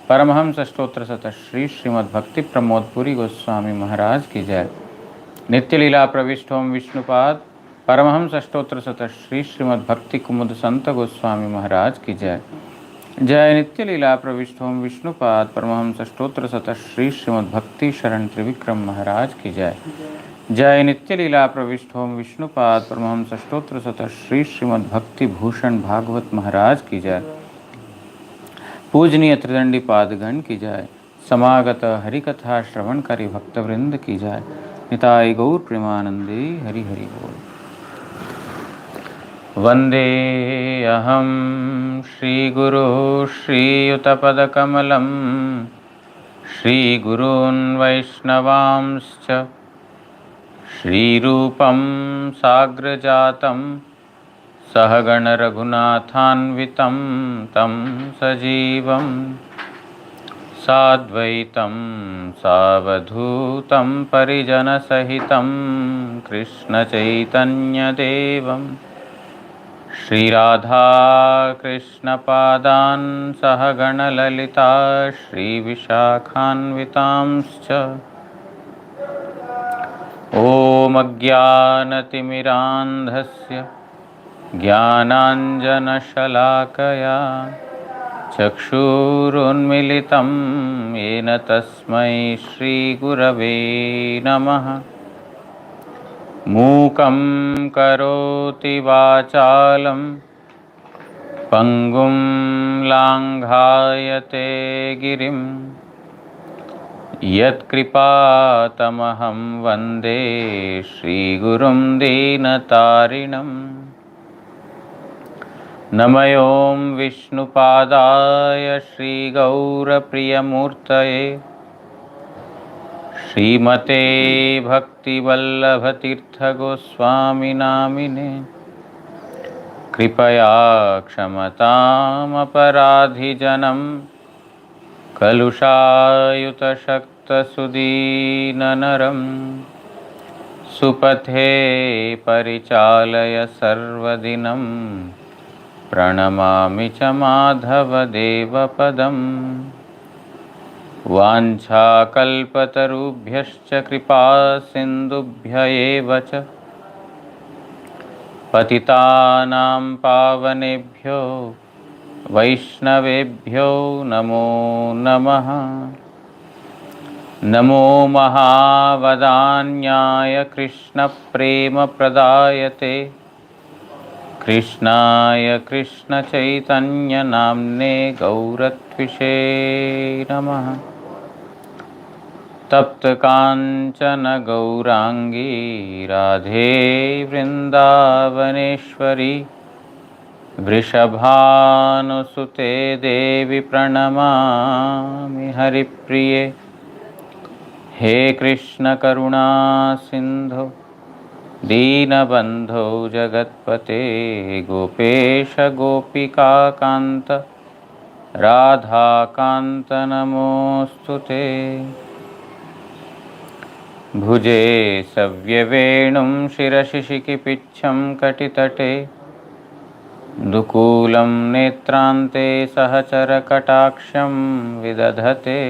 परमहंस स्तोत्र सतत श्री श्रीमद् भक्ति प्रमोद पुरी गोस्वामी महाराज की जय। नित्य लीला प्रविष्ट ओम विष्णुपाद परमहंस स्तोत्र सतत श्री श्रीमद् भक्ति कुमुद संत गोस्वामी महाराज की जय। जय नित्य लीला प्रविष्ट ओम विष्णुपाद परमहंस स्तोत्र सतत श्री श्रीमद् भक्ति शरण त्रिविक्रम महाराज की जय। जय नित्य लीला प्रविष्ट ओम विष्णुपाद परमहंस स्तोत्र सतत श्री श्रीमद् भक्ति भूषण भागवत महाराज की जय। पूजनीय त्रिदंडी पादगण की जय। समागत हरिकथा श्रवण करी भक्तवृंद की जय। निताय गौर प्रेमानंदे हरि हरि बोल। वंदे अहम श्रीगुरो श्रीयुतपदकमलं श्रीगुरून् वैष्णवांश्च श्रीरूपं साग्रजातं सहगण रघुनाथान्वितं तं सजीवं साद्वैतं सावधूतं परिजनसहितं कृष्णचैतन्यदेवं श्रीराधा कृष्णपादान् सहगण ललिता श्रीविशाखान्वितांश्च ॐ अज्ञानतिमिरान्धस्य ज्ञानाञ्जनशलाकया चक्षुरुन्मिलितं येन तस्मै श्रीगुरवे नमः। मूकं करोति वाचालं पङ्गुं लाङ्घायते गिरिं यत्कृपातमहं वन्दे श्रीगुरुं दीनतारिणम्। नमयों विष्णुपादाय श्रीगौरप्रियमूर्तये श्रीमते भक्तिवल्लभतीर्थगोस्वामिनामिने कृपया क्षमतामपराधिजनं कलुषायुतशक्तसुदीननरं सुपथे परिचालय सर्वदिनं प्रणमामि च माधवदेवपदम्। वाञ्छाकल्पतरुभ्यश्च कृपा सिन्धुभ्य एव च पतितानां पावनेभ्यो वैष्णवेभ्यो नमो नमः। नमो महावदान्याय कृष्णप्रेमप्रदायते कृष्णाय कृष्णचैतन्यनाम्ने गौरत्विषे नमः। तप्तकाञ्चन गौराङ्गी राधे वृन्दावनेश्वरी वृषभानुसुते देवी प्रणमामि हरिप्रिये। हे कृष्ण करुणा सिन्धो दीनबन्धो जगत्पते गोपेश गोपिकान्त राधाकान्त नमोऽस्तुते। भुजे सव्यवेणुं शिरसि शिखिपिच्छं कटितटे दुकूलं नेत्रान्ते सहचरकटाक्षं विदधते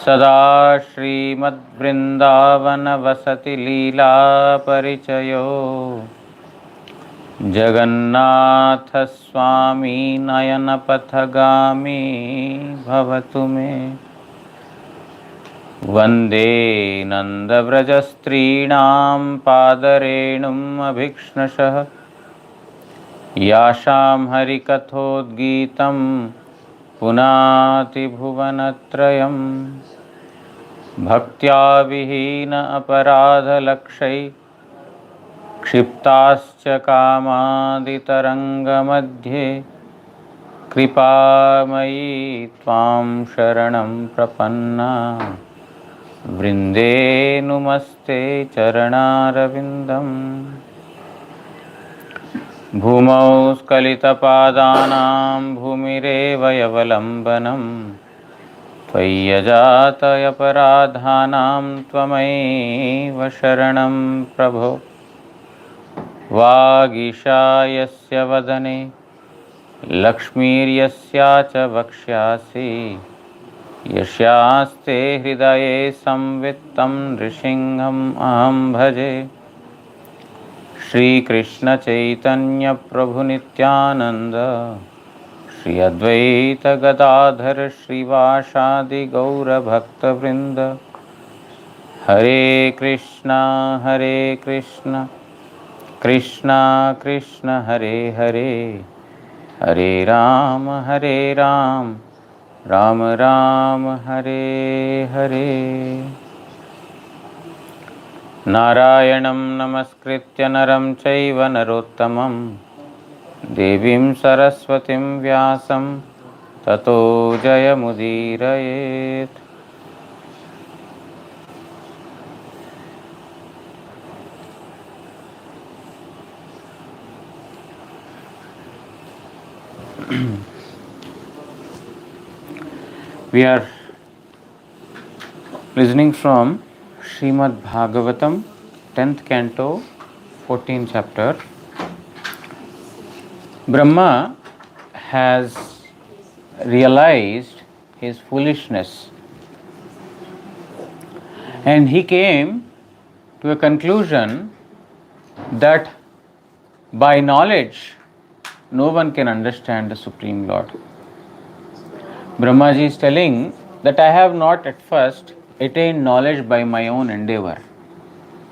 सदा श्रीमद्वृन्दावनवसति लीलापरिचयो जगन्नाथस्वामी नयनपथगामी भवतु मे। वन्दे नन्दव्रजस्त्रीणां पादरेणुम् अभिक्ष्णशः यासां हरिकथोद्गीतं पुनाति भुवनत्रयम्। भक्त्या विहीन अपराधलक्षै क्षिप्ताश्च कामादितरङ्गमध्ये कृपामयी त्वां शरणं प्रपन्ना वृन्दे नुमस्ते चरणारविन्दम्। भूमौ स्खलितपादानां भूमिरेव यवलम्बनं त्वय्यजातयपराधानां त्वमैव शरणं प्रभो। वागीशायस्य वदने लक्ष्मीर्यस्या च वक्ष्यासि यस्यास्ते हृदये संवित्तं नृसिंहम् अहं भजे। श्रीकृष्ण चैतन्य प्रभु नित्यानंद श्री अद्वैत गदाधर श्रीवासादि गौर भक्तवृंद। हरे कृष्णा कृष्णा कृष्ण हरे हरे, हरे राम राम राम हरे हरे। नारायणं नमस्कृत्य नरं चैव नरोत्तमं देवीं सरस्वतीं व्यासं ततो जयमुदीरयेत्। We are listening from Srimad Bhagavatam, 10th canto, 14th chapter. Brahma has realized his foolishness and he came to a conclusion that by knowledge no one can understand the Supreme Lord. Brahmaji is telling that I have not at first attained knowledge by my own endeavor.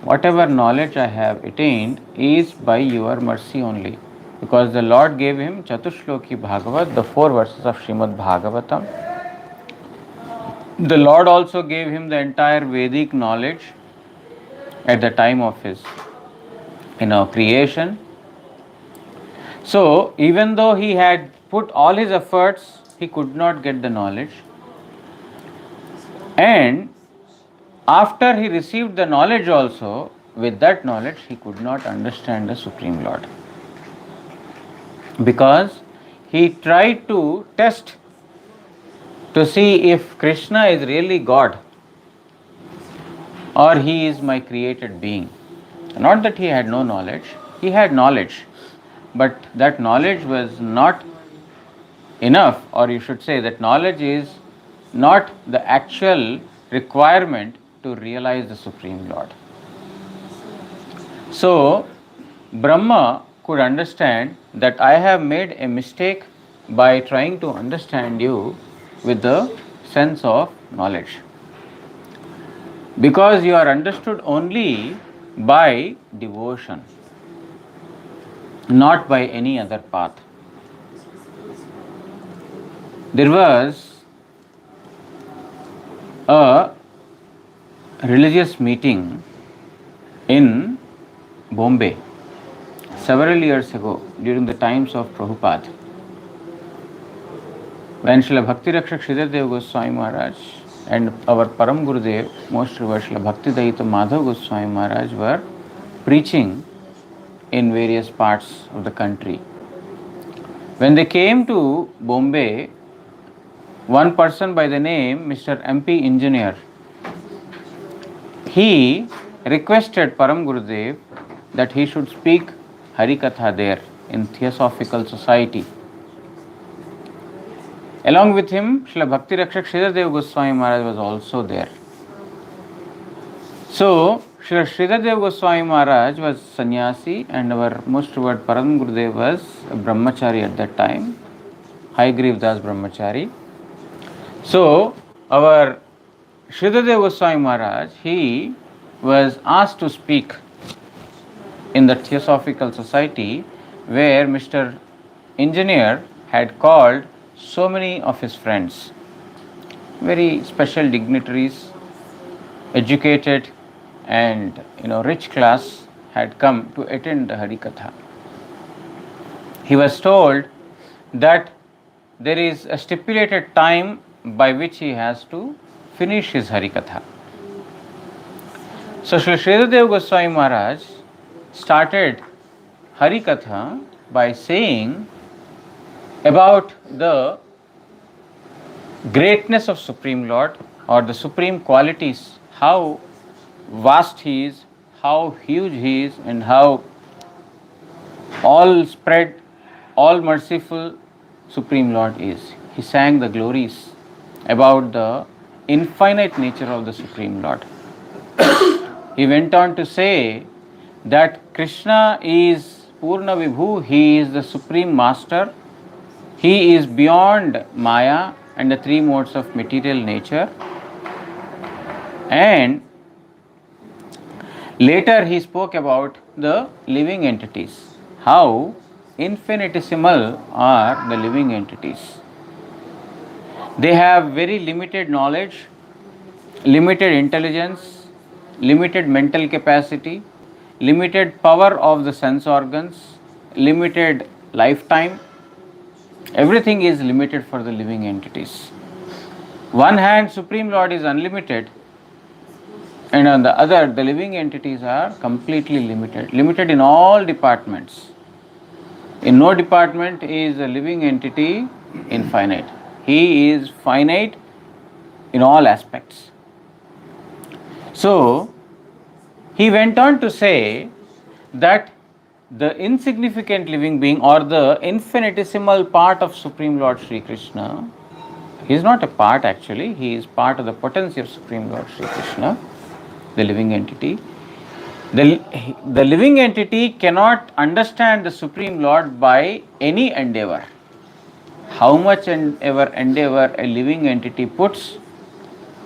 Whatever knowledge I have attained is by your mercy only, because the Lord gave him Chatushloki Bhagavat, the 4 verses of Srimad Bhagavatam. The Lord also gave him the entire Vedic knowledge at the time of his creation. So even though he had put all his efforts, he could not get the knowledge. And after he received the knowledge also, with that knowledge he could not understand the Supreme Lord, because he tried to test to see if Krishna is really God or he is my created being. Not that he had no knowledge, he had knowledge, but that knowledge was not enough, or you should say that knowledge is not the actual requirement to realize the Supreme Lord. So Brahma could understand that I have made a mistake by trying to understand you with the sense of knowledge, because you are understood only by devotion, not by any other path. There was a religious meeting in Bombay several years ago during the times of Prabhupada, when Srila Bhakti Rakshak Sridhar Goswami Maharaj and our Param Gurudev, most revered Srila Bhakti Daita Madhav Goswami Maharaj, were preaching in various parts of the country. When they came to Bombay, one person by the name Mr. MP Engineer, he requested Param Gurudev that he should speak Harikatha there in Theosophical Society. Along with him, Srila Bhakti Rakshak Sridhar Goswami Maharaj was also there. So, Srila Sridhar Goswami Maharaj was sannyasi and our most revered Param Gurudev was a brahmachari at that time, Haigriv Das Brahmachari. So, our Sridhar Goswami Maharaj, he was asked to speak in the Theosophical Society, where Mr. Engineer had called so many of his friends, very special dignitaries, educated and rich class, had come to attend the Harikatha. He was told that there is a stipulated time by which he has to finish his Harikatha. So Sri Sridhar Goswami Maharaj started Harikatha by saying about the greatness of Supreme Lord, or the supreme qualities, how vast he is, how huge he is, and how all spread, all merciful, Supreme Lord is. He sang the glories about the infinite nature of the Supreme Lord. He went on to say that Krishna is Purna Vibhu, he is the Supreme Master, he is beyond Maya and the three modes of material nature. And later he spoke about the living entities, how infinitesimal are the living entities. They have very limited knowledge, limited intelligence, limited mental capacity, limited power of the sense organs, limited lifetime. Everything is limited for the living entities. One hand, Supreme Lord is unlimited, and on the other, the living entities are completely limited, limited in all departments. In no department is a living entity infinite. He is finite in all aspects. So, he went on to say that the insignificant living being or the infinitesimal part of Supreme Lord Sri Krishna, he is not a part actually, he is part of the potency of Supreme Lord Sri Krishna, the living entity. The living entity cannot understand the Supreme Lord by any endeavor. How much endeavor a living entity puts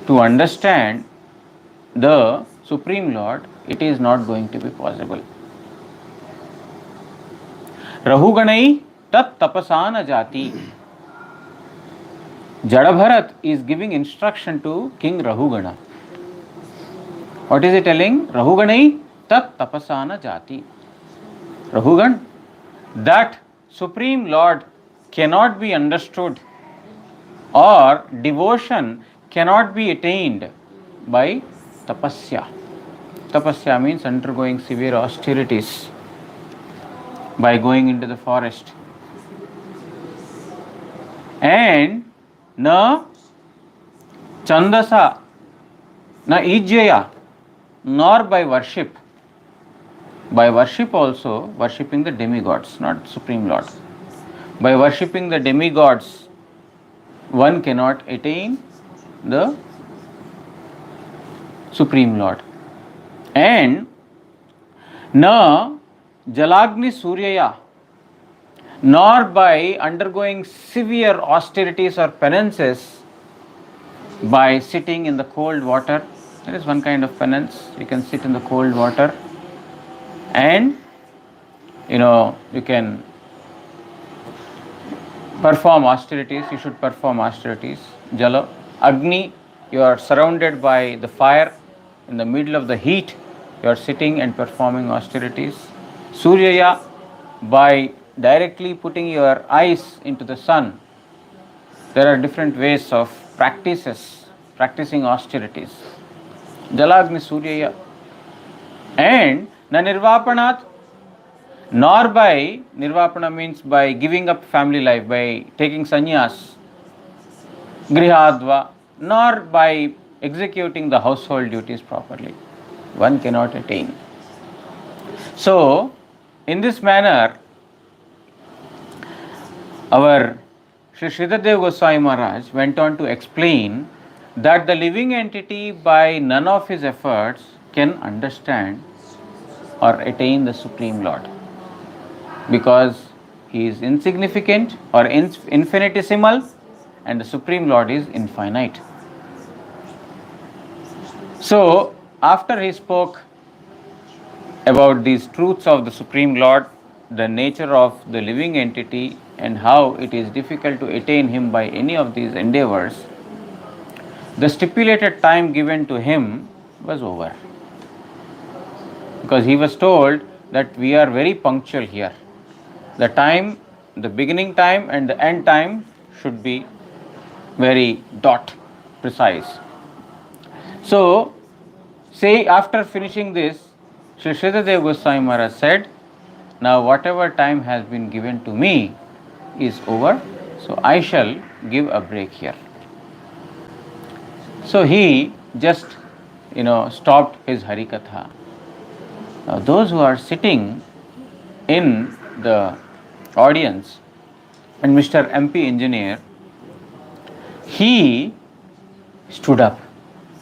to understand the Supreme Lord, it is not going to be possible. Rahuganai tat tapasana jati. Jadabharat is giving instruction to King Rahugana. What is he telling? Rahuganai tat tapasana jati. Rahugan, that Supreme Lord cannot be understood or devotion cannot be attained by tapasya. Tapasya means undergoing severe austerities, by going into the forest. And na chandasa, na ijjaya, nor by worship. By worship also, worshipping the demigods, not Supreme Lord. By worshipping the demigods, one cannot attain the Supreme Lord. And na jalagni suryaya, nor by undergoing severe austerities or penances, by sitting in the cold water. There is one kind of penance, you can sit in the cold water and you can perform austerities, you should perform austerities. Jala, Agni, you are surrounded by the fire, in the middle of the heat, you are sitting and performing austerities. Suryaya, by directly putting your eyes into the sun. There are different ways of practicing austerities. Jalagni Suryaya. And na nirvapanat, nor by, nirvapana means by giving up family life, by taking sannyas, grihadva, nor by executing the household duties properly. One cannot attain. So, in this manner, our Sri Sridhar Goswami Maharaj went on to explain that the living entity by none of his efforts can understand or attain the Supreme Lord, because he is insignificant or infinitesimal and the Supreme Lord is infinite. So, after he spoke about these truths of the Supreme Lord, the nature of the living entity and how it is difficult to attain him by any of these endeavors, the stipulated time given to him was over. Because he was told that we are very punctual here. The time, the beginning time and the end time should be very precise. So, say after finishing this, Sri Sridhar Goswami Maharaj said, now whatever time has been given to me is over, so I shall give a break here. So he just, stopped his Harikatha. Now those who are sitting in the audience, And Mr. MP engineer, he stood up.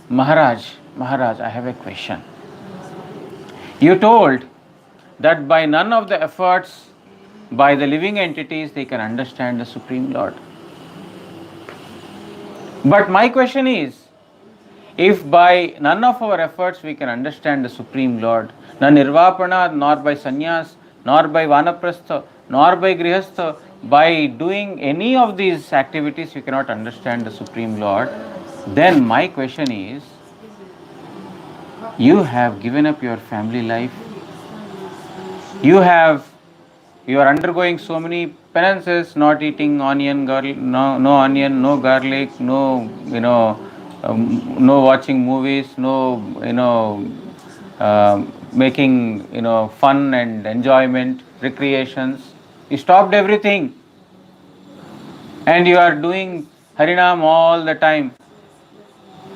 Maharaj, I have a question. You told that by none of the efforts by the living entities they can understand the Supreme Lord. But my question is, if by none of our efforts we can understand the Supreme Lord, na nirvapana, nor by sannyas, nor by vanaprastha, nor by grihastha, by doing any of these activities we cannot understand the Supreme Lord, then my question is, you have given up your family life, you are undergoing so many penances, not eating onion, no onion, no garlic, no no watching movies, no making fun and enjoyment, recreations. You stopped everything, and you are doing Harinam all the time,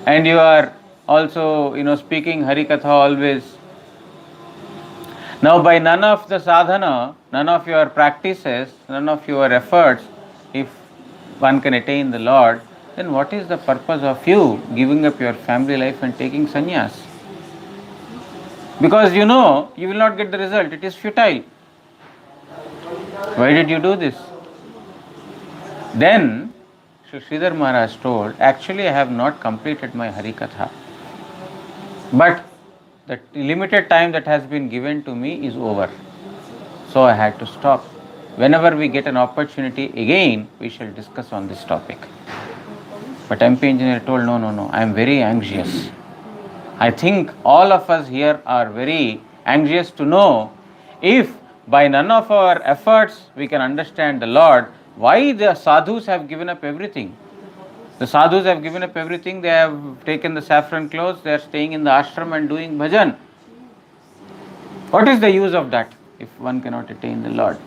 and you are also speaking Harikatha always. Now, by none of the sadhana, none of your practices, none of your efforts, if one can attain the Lord, then what is the purpose of you giving up your family life and taking sannyas? Because you know you will not get the result, it is futile. Why did you do this? Then Sri Sridhar Maharaj told, actually I have not completed my Harikatha, but the limited time that has been given to me is over. So I had to stop. Whenever we get an opportunity again, we shall discuss on this topic. But MP engineer told, no, I am very anxious. I think all of us here are very anxious to know if by none of our efforts we can understand the Lord, why the sadhus have given up everything. The sadhus have given up everything, they have taken the saffron clothes, they are staying in the ashram and doing bhajan. What is the use of that if one cannot attain the Lord?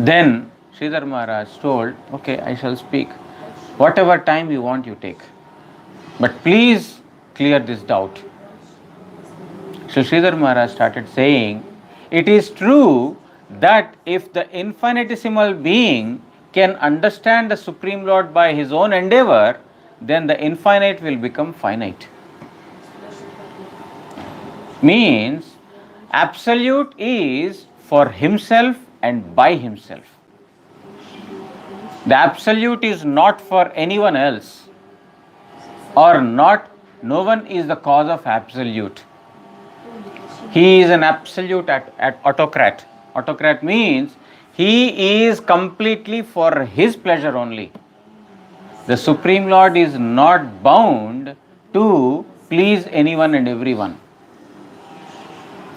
Then Sridhar Maharaj told, okay, I shall speak. Whatever time you want, you take. But please clear this doubt. So Sridhar Maharaj started saying, it is true that if the infinitesimal being can understand the Supreme Lord by his own endeavor, then the infinite will become finite. Means, absolute is for himself and by himself. The absolute is not for anyone else, or not, no one is the cause of absolute. He is an absolute autocrat. Autocrat means he is completely for his pleasure only. The Supreme Lord is not bound to please anyone and everyone.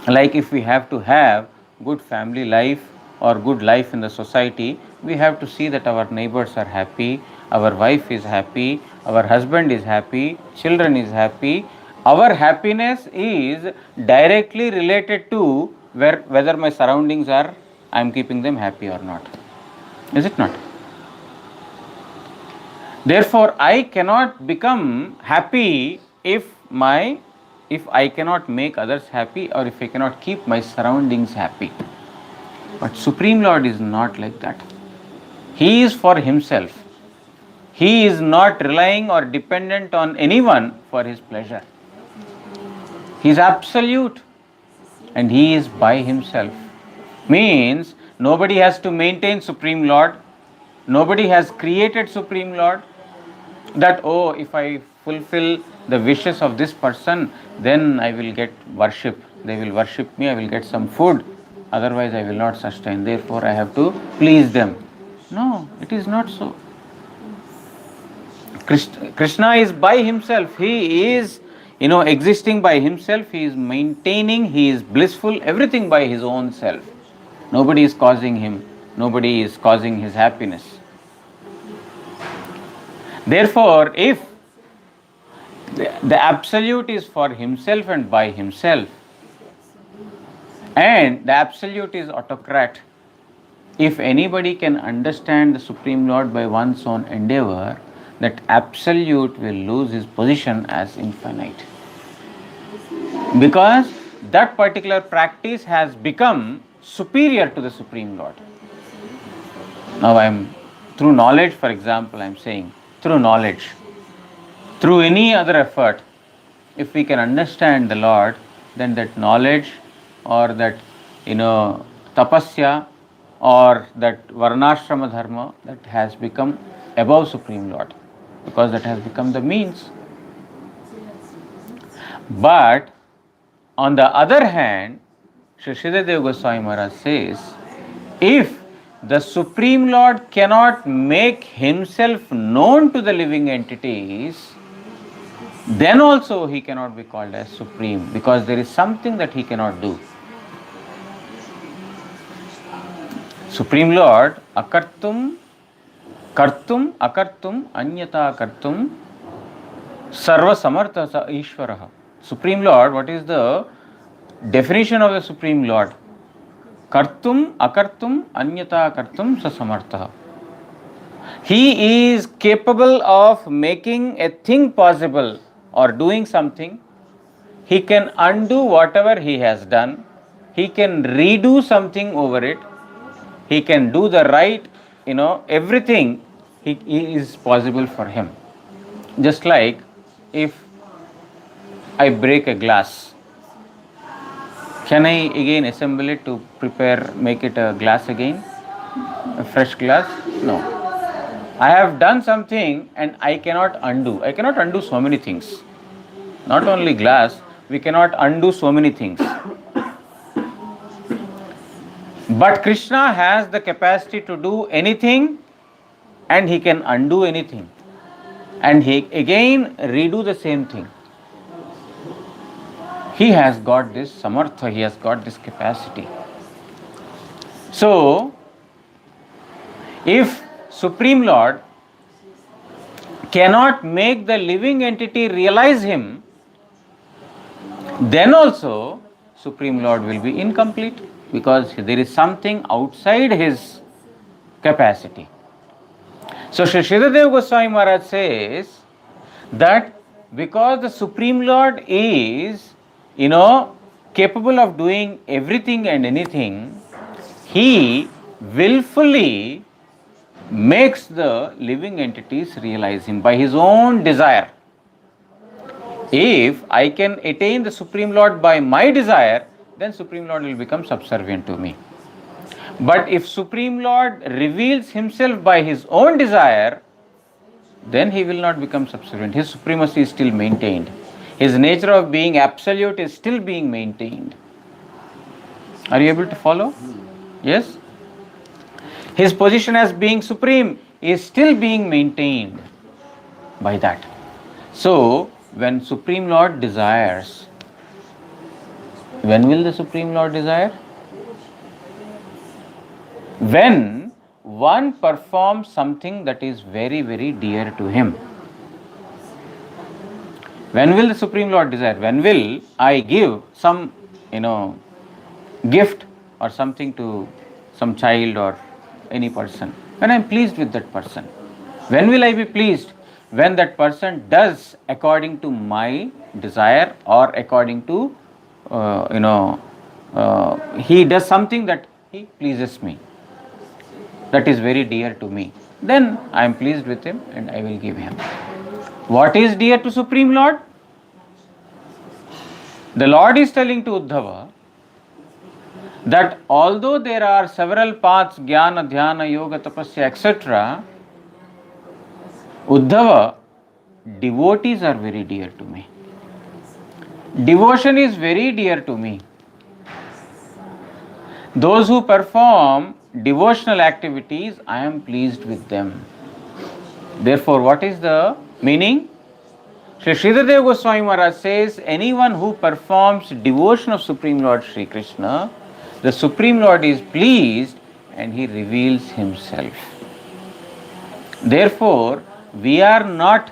Like if we have to have good family life or good life in the society, we have to see that our neighbors are happy, our wife is happy, our husband is happy, children is happy. Our happiness is directly related to whether my surroundings are, I am keeping them happy or not. Is it not? Therefore, I cannot become happy if I cannot make others happy, or if I cannot keep my surroundings happy. But Supreme Lord is not like that. He is for himself. He is not relying or dependent on anyone for his pleasure. He is absolute and he is by himself. Means nobody has to maintain Supreme Lord. Nobody has created Supreme Lord. That, oh, if I fulfill the wishes of this person, then I will get worship. They will worship me, I will get some food. Otherwise, I will not sustain. Therefore, I have to please them. No, it is not so. Krishna is by himself. He is, existing by himself. He is maintaining. He is blissful. Everything by his own self. Nobody is causing him. Nobody is causing his happiness. Therefore, if the absolute is for himself and by himself, and the absolute is autocrat, if anybody can understand the Supreme Lord by one's own endeavor, that absolute will lose his position as infinite. Because that particular practice has become superior to the Supreme Lord. Now through knowledge, for example, I am saying, through knowledge, through any other effort, if we can understand the Lord, then that knowledge or that, tapasya or that varnashrama dharma, that has become above Supreme Lord, because that has become the means. But on the other hand, Sri Sridhar Goswami Maharaj says, if the Supreme Lord cannot make himself known to the living entities, then also he cannot be called as supreme, because there is something that he cannot do. Supreme Lord, akartum, anyata kartum, sarva samartha sa ishvaraha. Supreme Lord, what is the definition of the Supreme Lord? Kartum, akartum, anyata kartum sa samartha. He is capable of making a thing possible or doing something. He can undo whatever he has done. He can redo something over it. He can do the right, everything is possible for him. Just like if I break a glass, can I again assemble it to make it a glass again? A fresh glass? No. I have done something and I cannot undo. I cannot undo so many things. Not only glass, we cannot undo so many things. But Krishna has the capacity to do anything and he can undo anything. And he again redo the same thing. He has got this samartha, he has got this capacity. So, if Supreme Lord cannot make the living entity realize him, then also Supreme Lord will be incomplete, because there is something outside his capacity. So Sri Sridhar Goswami Maharaj says that because the Supreme Lord is, capable of doing everything and anything, he willfully makes the living entities realize him by his own desire. If I can attain the Supreme Lord by my desire, then Supreme Lord will become subservient to me. But if Supreme Lord reveals himself by his own desire, then he will not become subservient. His supremacy is still maintained. His nature of being absolute is still being maintained. Are you able to follow? Yes? His position as being supreme is still being maintained by that. So, when Supreme Lord desires, when will the Supreme Lord desire? When one performs something that is very, very dear to him. When will the Supreme Lord desire? When will I give some, gift or something to some child or any person? When I am pleased with that person. When will I be pleased? When that person does according to my desire, or according to, he does something that he pleases me, that is very dear to me. Then I am pleased with him and I will give him. What is dear to Supreme Lord? The Lord is telling to Uddhava that although there are several paths, jnana, dhyana, yoga, tapasya, etc., Uddhava, devotees are very dear to me. Devotion is very dear to me. Those who perform devotional activities, I am pleased with them. Therefore, what is the meaning? Sri Sridhar Goswami Maharaj says, anyone who performs devotion of Supreme Lord Sri Krishna, the Supreme Lord is pleased and he reveals himself. Therefore, we are not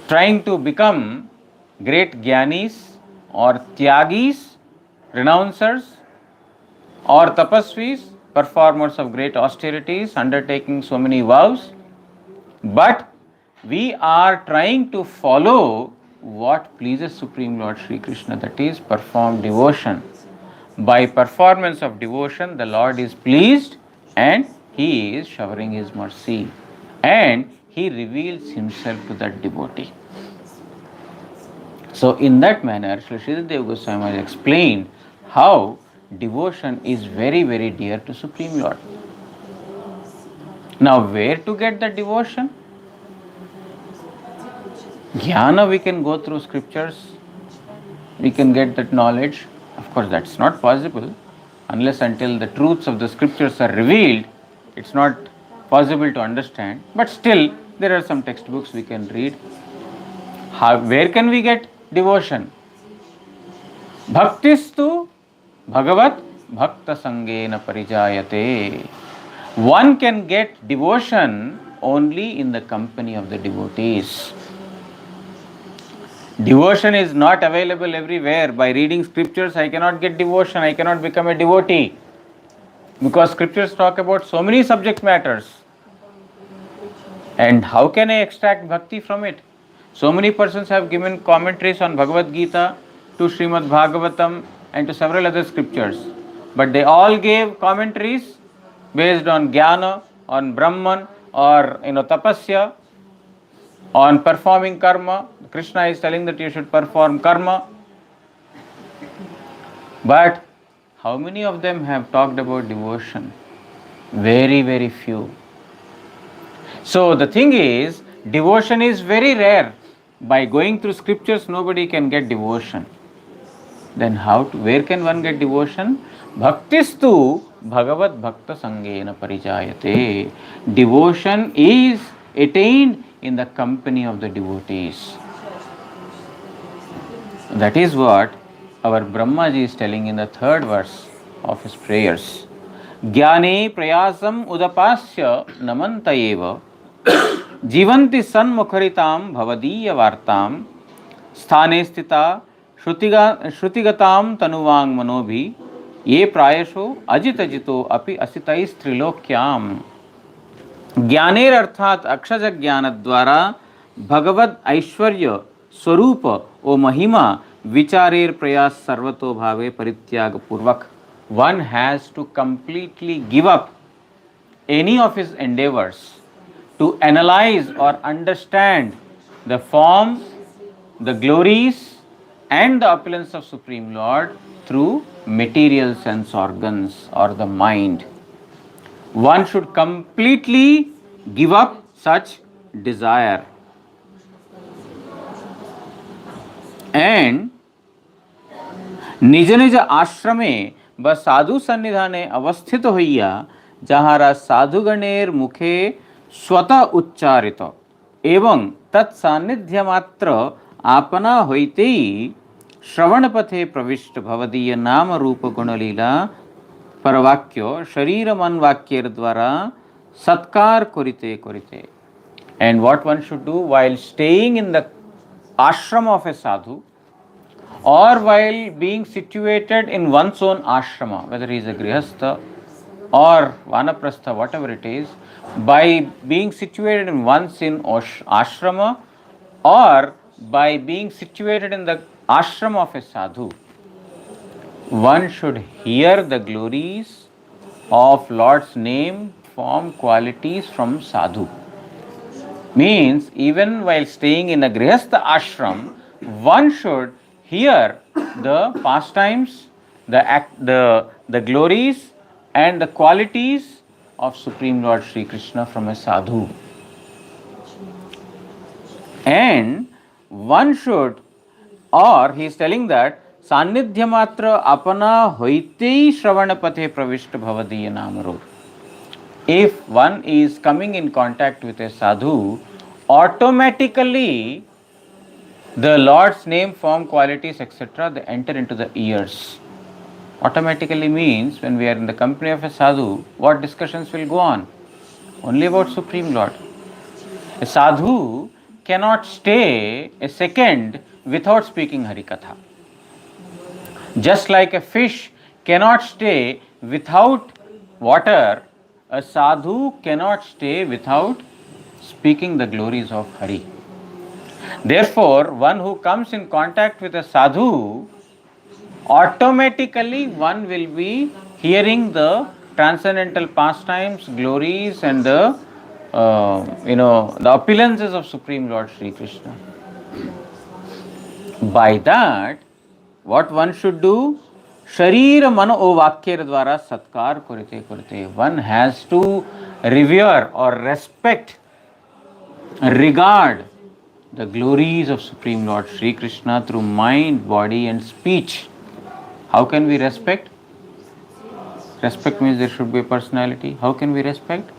trying to become great jnanis or tyagis, renouncers, or tapasvis, performers of great austerities, undertaking so many vows, but we are trying to follow what pleases Supreme Lord Sri Krishna, that is, perform devotion. By performance of devotion, the Lord is pleased and He is showering his mercy and he reveals himself to that devotee. So, in that manner, Sri Sridhar Goswami has explained how devotion is very, very dear to Supreme Lord. Now, where to get the devotion? Jnana, we can go through scriptures, we can get that knowledge. Of course, that's not possible unless until the truths of the scriptures are revealed. It's not possible to understand. But still, there are some textbooks we can read. Where can we get devotion? Bhaktistu Bhagavat Bhakta Sangena Parijayate. One can get devotion only in the company of the devotees. Devotion is not available everywhere. By reading scriptures, I cannot get devotion, I cannot become a devotee. Because scriptures talk about so many subject matters. And how can I extract bhakti from it? So many persons have given commentaries on Bhagavad Gita, to Srimad Bhagavatam, and to several other scriptures. But they all gave commentaries based on jnana, on Brahman, or tapasya, on performing karma. Krishna is telling that you should perform karma. But how many of them have talked about devotion? Very, very few. So the thing is, devotion is very rare. By going through scriptures, nobody can get devotion. Then where can one get devotion? Bhaktistu Bhagavat Bhakta Sangena Parijayate. Devotion is attained in the company of the devotees. That is what our Brahmaji is telling in the third verse of his prayers. Jnane prayasam udapasya namanta eva jivanti sanmukharitam bhavadiya vartam sthane sthita श्रुतिगताम तनुवांग मनोभि ये प्रायशो अजित अजितो अपि असितैः त्रिलोक्याम. ज्ञानेर अर्थात अक्षज ज्ञान द्वारा भगवद ऐश्वर्य स्वरूप ओ महिमा विचारेर प्रयास सर्वतो भावे परित्याग पूर्वक. One has to completely give up any of his endeavors to analyze or understand the form, the glories and the opulence of Supreme Lord through material sense organs or the mind. One should completely give up such desire. And निज निज आश्रमे व साधु सन्निधाने अवस्थित होइया जहारा साधुगणेर मुखे स्वतः उच्चारित एवं तत्सान्निध्य मात्र आपना होइते श्रवण पथे प्रविष्ट भवदीय नाम रूप गुणलीला परवाक्य शरीर मन वाक्यर द्वारा सत्कार करिते करिते. And what one should do while staying in the ashram of a sadhu or while being situated in one's own ashrama, whether he is a grihastha or vanaprastha, whatever it is, by being situated in one's in ashrama or by being situated in the ashram of a sadhu, one should hear the glories of Lord's name, form, qualities from sadhu. Means even while staying in a grihastha ashram, one should hear the pastimes, the glories and the qualities of Supreme Lord Sri Krishna from a sadhu. And one should, or he is telling that Sannidhya matra apana hoitei shravana pathe pravishta bhavadiya namaru. If one is coming in contact with a sadhu, automatically the Lord's name, form, qualities, etc., they enter into the ears. Automatically means when we are in the company of a sadhu, what discussions will go on? Only about Supreme Lord. A sadhu cannot stay a second without speaking Harikatha. Just like a fish cannot stay without water, a sadhu cannot stay without speaking the glories of Hari. Therefore, one who comes in contact with a sadhu, automatically one will be hearing the transcendental pastimes, glories, and the opulences of Supreme Lord Sri Krishna. By that, what one should do? Sharira mano o vakyera dwara satkar kurite kurite. One has to revere or respect, regard the glories of Supreme Lord Sri Krishna through mind, body, and speech. How can we respect? Respect means there should be a personality. How can we respect?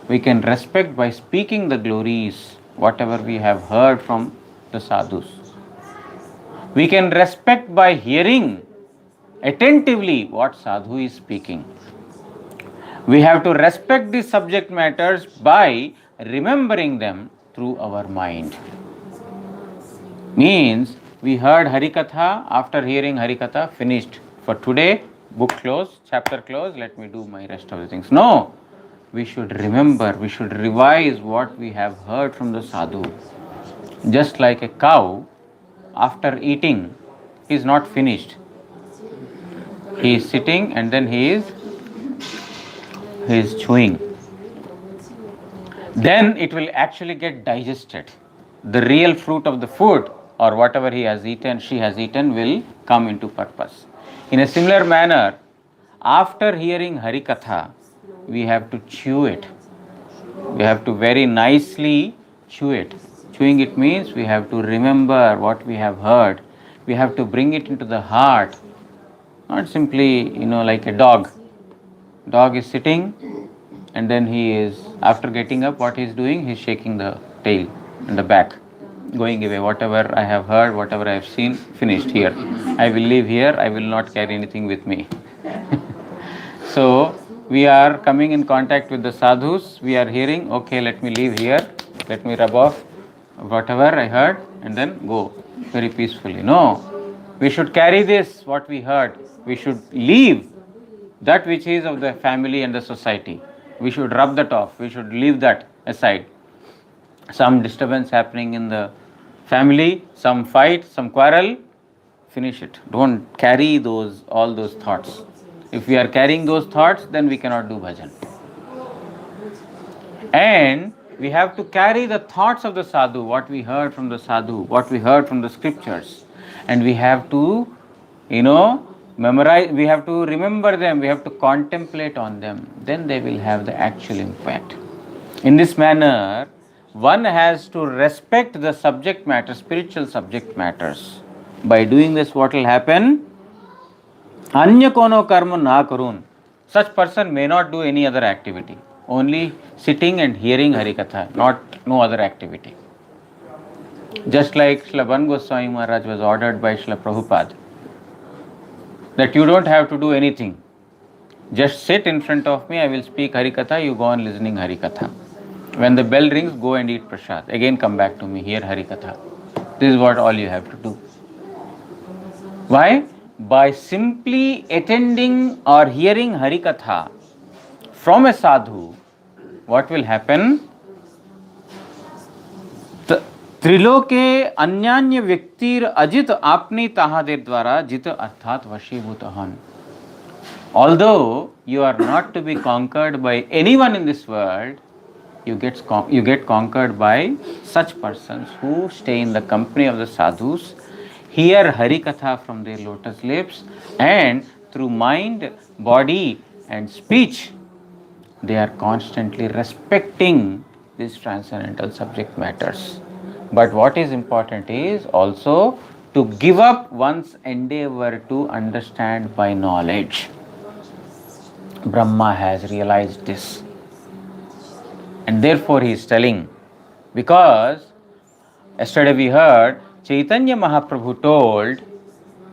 We can respect by speaking the glories, whatever we have heard from the sadhus. We can respect by hearing attentively what sadhu is speaking. We have to respect the subject matters by remembering them through our mind. Means we heard Harikatha, after hearing Harikatha, finished. For today, book close, chapter close, let me do my rest of the things. No, we should remember, we should revise what we have heard from the sadhu. Just like a cow, after eating, he is not finished. He is sitting and then he is chewing. Then it will actually get digested. The real fruit of the food or whatever he has eaten, she has eaten will come into purpose. In a similar manner, after hearing Harikatha, we have to chew it. We have to very nicely chew it. Chewing it means we have to remember what we have heard. We have to bring it into the heart. Not simply, like a dog. Dog is sitting and then he is, after getting up, what he is doing? He is shaking the tail and the back, going away. Whatever I have heard, whatever I have seen, finished here. I will leave here. I will not carry anything with me. So, we are coming in contact with the sadhus. We are hearing, okay, let me leave here. Let me rub off whatever I heard and then go very peacefully. No, we should carry this, what we heard. We should leave that which is of the family and the society. We should rub that off. We should leave that aside. Some disturbance happening in the family, some fight, some quarrel, finish it. Don't carry all those thoughts. If we are carrying those thoughts, then we cannot do bhajan. And we have to carry the thoughts of the sadhu, what we heard from the sadhu, what we heard from the scriptures. And we have to, memorize, we have to remember them, we have to contemplate on them. Then they will have the actual impact. In this manner, one has to respect the subject matter, spiritual subject matters. By doing this, what will happen? Anya kono karma na karun. Such person may not do any other activity. Only sitting and hearing Harikatha, no other activity. Just like Srila Ban Goswami Maharaj was ordered by Srila Prabhupada, that you don't have to do anything. Just sit in front of me, I will speak Harikatha, you go on listening Harikatha. When the bell rings, go and eat prasad. Again come back to me, hear Harikatha. This is what all you have to do. Why? By simply attending or hearing Harikatha from a sadhu, what will happen? त्रिलोके अन्यान्य व्यक्तिर अजित आपनी ताहादेर द्वारा जित अर्थात वशीभूतहन. Although you are not to be conquered by anyone in this world, you get conquered by such persons who stay in the company of the sadhus, hear Harikatha from their lotus lips, and through mind, body and speech, they are constantly respecting these transcendental subject matters. But what is important is also to give up one's endeavor to understand by knowledge. Brahma has realized this. And therefore he is telling, because yesterday we heard Chaitanya Mahaprabhu told,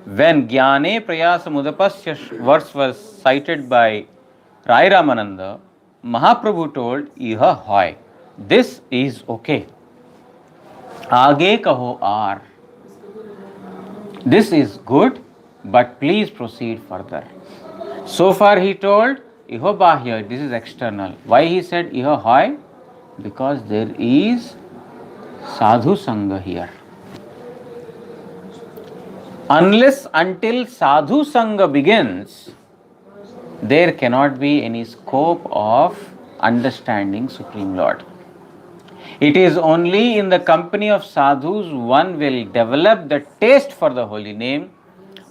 when Jnane Prayasa Mudapasya verse was cited by Rai Ramananda, Mahaprabhu told, Iha hoy, this is okay. Aage kaho aar. This is good, but please proceed further. So far he told, Iho bahya, this is external. Why he said Iho hoy? Because there is sadhu sangha here. Unless until sadhu sangha begins, there cannot be any scope of understanding Supreme Lord. It is only in the company of sadhus one will develop the taste for the holy name,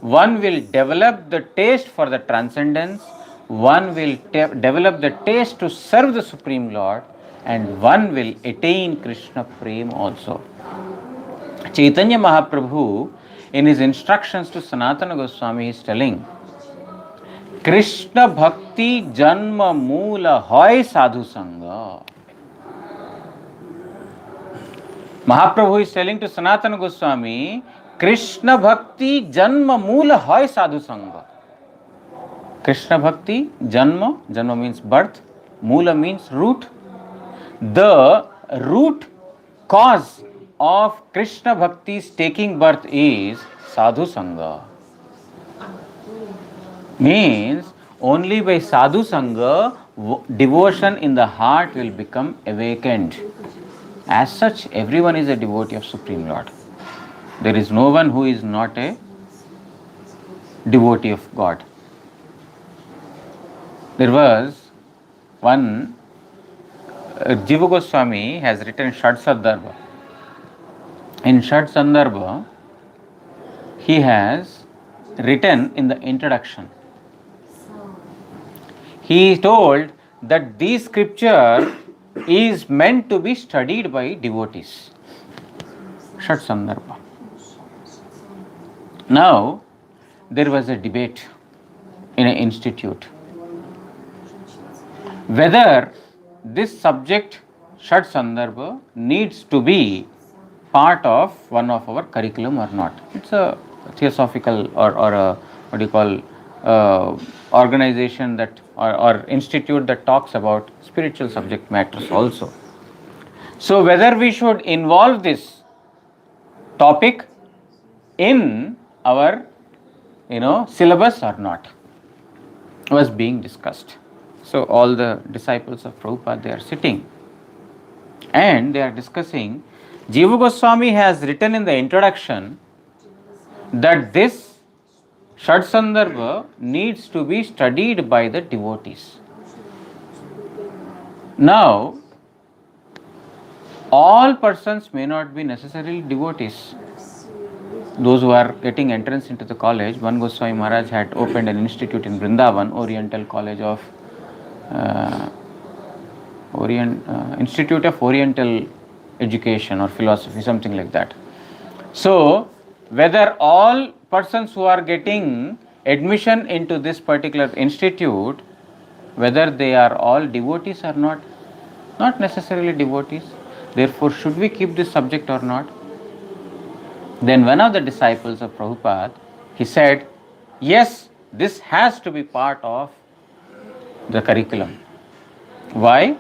one will develop the taste for the transcendence, one will develop the taste to serve the Supreme Lord, and one will attain Krishna Prem also. Chaitanya Mahaprabhu, in his instructions to Sanatana Goswami, is telling, Krishna Bhakti Janma Moola Hoy Sadhu Sangha. Mahaprabhu is telling to Sanatana Goswami, Krishna Bhakti Janma Moola Hoy Sadhu Sangha. Krishna Bhakti, Janma means birth, Moola means root. The root cause of Krishna Bhakti's taking birth is Sadhu Sangha. Means only by Sadhu Sangha devotion in the heart will become awakened. As such, everyone is a devotee of Supreme Lord. There is no one who is not a devotee of God. There was one, Jiva Goswami has written Shad Sandarbha. In Shad Sandarbha, he has written in the introduction, he told that this scripture is meant to be studied by devotees. Shad Sandarbha. Now, there was a debate in an institute whether this subject, Shad Sandarbha, needs to be part of one of our curriculum or not. It's a theosophical or a, what do you call, organization that or institute that talks about spiritual subject matters also. So whether we should involve this topic in our syllabus or not was being discussed. So all the disciples of Prabhupada, they are sitting and they are discussing. Jiva Goswami has written in the introduction that this Shad Sandarbha needs to be studied by the devotees. Now, all persons may not be necessarily devotees. Those who are getting entrance into the college, one Goswami Maharaj had opened an institute in Vrindavan, Oriental College of Institute of Oriental Education or Philosophy, something like that. So, whether all persons who are getting admission into this particular institute, whether they are all devotees or not, not necessarily devotees. Therefore, should we keep this subject or not? Then one of the disciples of Prabhupada, he said, yes, this has to be part of the curriculum. Why?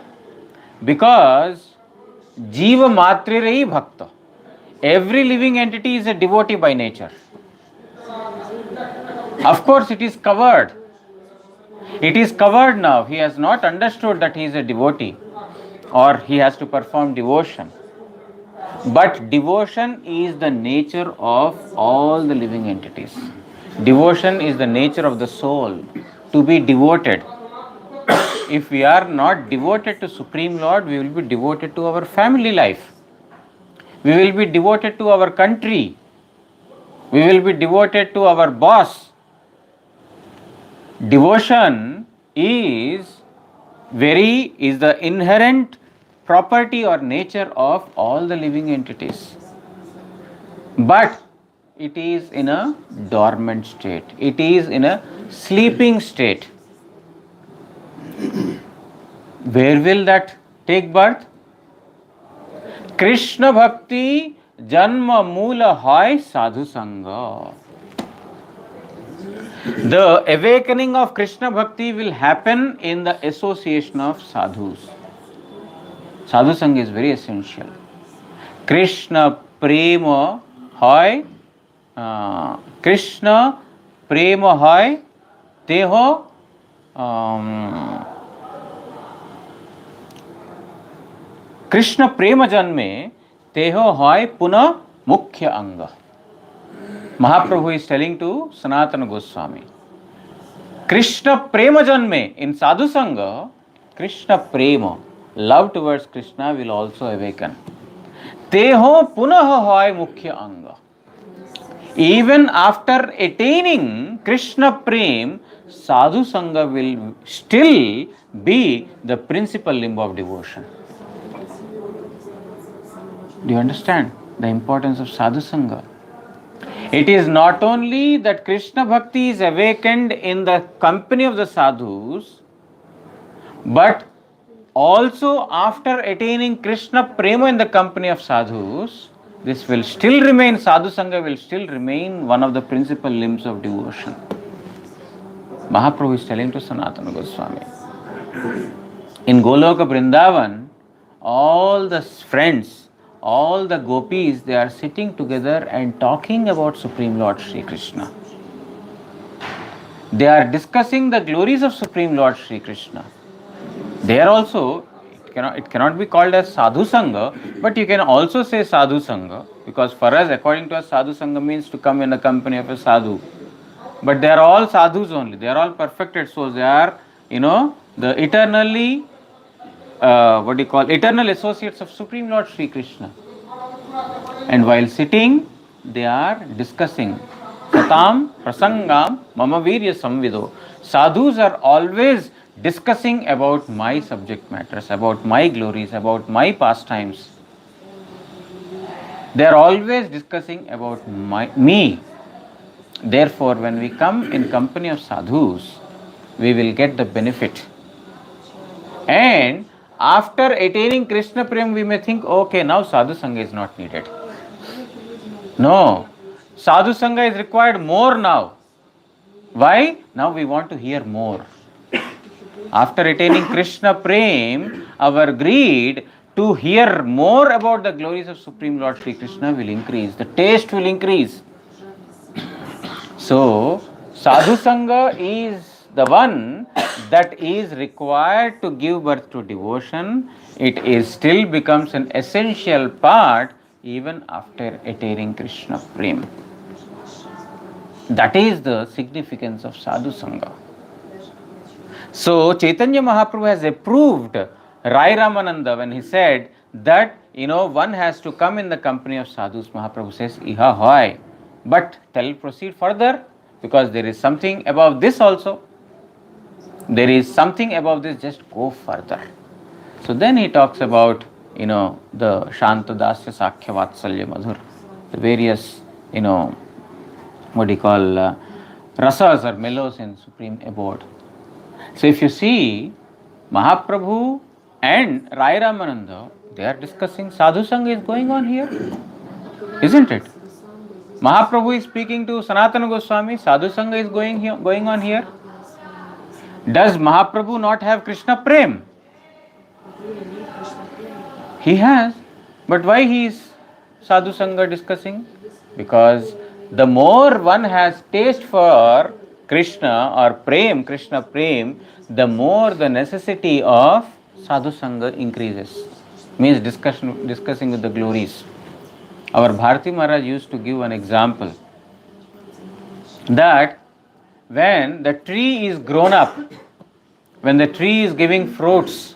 Because Jiva Matrirai Bhakta. Every living entity is a devotee by nature. Of course, it is covered. It is covered now. He has not understood that he is a devotee or he has to perform devotion. But devotion is the nature of all the living entities. Devotion is the nature of the soul, to be devoted. If we are not devoted to Supreme Lord, we will be devoted to our family life. We will be devoted to our country. We will be devoted to our boss. Devotion is the inherent property or nature of all the living entities. But it is in a dormant state. It is in a sleeping state. Where will that take birth? Krishna Bhakti Janma Moola Hoy Sadhu Sangha. The awakening of Krishna Bhakti will happen in the association of sadhus. Sadhu Sangha is very essential. Krishna Prema Hoy, Krishna Prema Hoy, Teho Krishna Prema Janme, Teho Hoy Puna Mukhya Anga. Mahaprabhu is telling to Sanatana Goswami, Krishna prema janme. In sadhu sangha, Krishna prema, love towards Krishna, will also awaken. Teho punah hoy mukhya anga. Even after attaining Krishna prem, sadhu sangha will still be the principal limb of devotion. Do you understand the importance of sadhu sangha? It is not only that Krishna bhakti is awakened in the company of the sadhus, but also after attaining Krishna prema in the company of sadhus, this will still remain, sadhu sangha will still remain one of the principal limbs of devotion. Mahaprabhu is telling to Sanatana Goswami. In Goloka Vrindavan, all the friends, all the gopis, they are sitting together and talking about Supreme Lord Sri Krishna. They are discussing the glories of Supreme Lord Sri Krishna. There also, it cannot be called as Sadhu Sangha, but you can also say Sadhu Sangha, because for us, according to us, Sadhu Sangha means to come in the company of a sadhu. But they are all sadhus only, they are all perfected souls, they are, the eternally, eternal associates of Supreme Lord Sri Krishna. And while sitting, they are discussing Satam Prasangam Mama Virya Samvido. Sadhus are always discussing about my subject matters, about my glories, about my pastimes. They are always discussing about me. Therefore, when we come in company of sadhus, we will get the benefit. And after attaining Krishna Prem, we may think, okay, now sadhu sangha is not needed. No, sadhu sangha is required more now. Why? Now we want to hear more. After attaining Krishna Prem, our greed to hear more about the glories of Supreme Lord Sri Krishna will increase. The taste will increase. So, sadhu sangha is the one that is required to give birth to devotion. It still becomes an essential part even after attaining Krishna Prem. That is the significance of sadhu sangha. So Chaitanya Mahaprabhu has approved Rai Ramananda when he said that one has to come in the company of sadhus. Mahaprabhu says, Iha hoy. But proceed further, because there is something above this also. There is something above this, just go further. So then he talks about, the Shanta Dasya Sakhya Vatsalya Madhur, the various, rasas or mellows in Supreme Abode. So if you see, Mahaprabhu and Rai Ramananda, they are discussing, Sadhu Sangha is going on here, isn't it? Mahaprabhu is speaking to Sanatana Goswami, Sadhu Sangha is going on here. Does Mahaprabhu not have Krishna Prem? He has. But why he is Sadhu Sangha discussing? Because the more one has taste for Krishna or Prem, Krishna Prem, the more the necessity of Sadhu Sangha increases. Means discussing with the glories. Our Bharati Maharaj used to give an example that when the tree is grown up, when the tree is giving fruits,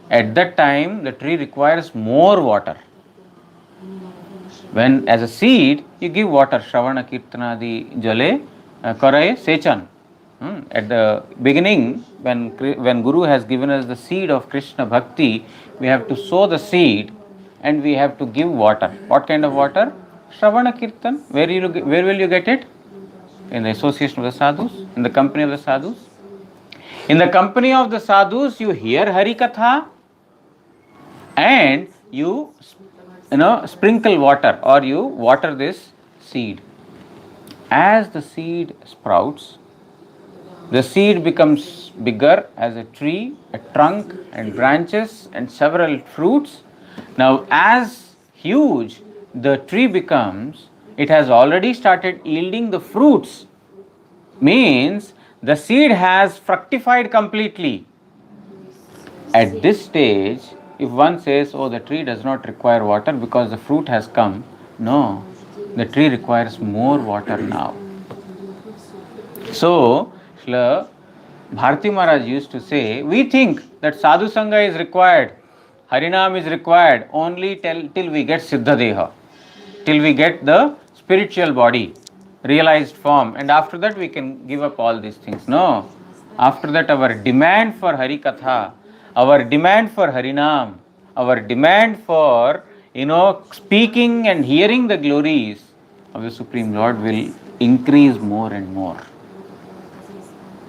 at that time the tree requires more water. When as a seed you give water, Shravana Kirtanadi Jale Karaye Sechan. At the beginning, when Guru has given us the seed of Krishna Bhakti, we have to sow the seed and we have to give water. What kind of water? Shravana Kirtan. Where will you get it? In the association of the sadhus, in the company of the sadhus. In the company of the sadhus, you hear Hari Katha and you sprinkle water, or you water this seed. As the seed sprouts, the seed becomes bigger as a tree, a trunk and branches and several fruits. Now as huge the tree becomes, it has already started yielding the fruits. Means the seed has fructified completely. At this stage, if one says, oh, the tree does not require water because the fruit has come, no, the tree requires more water now. So, Srila Bharti Maharaj used to say, we think that Sadhu Sangha is required, Harinam is required only till we get Siddha Deha, till we get the spiritual body, realized form, and after that we can give up all these things. No. After that, our demand for Hari Katha, our demand for Harinam, our demand for, speaking and hearing the glories of the Supreme Lord will increase more and more.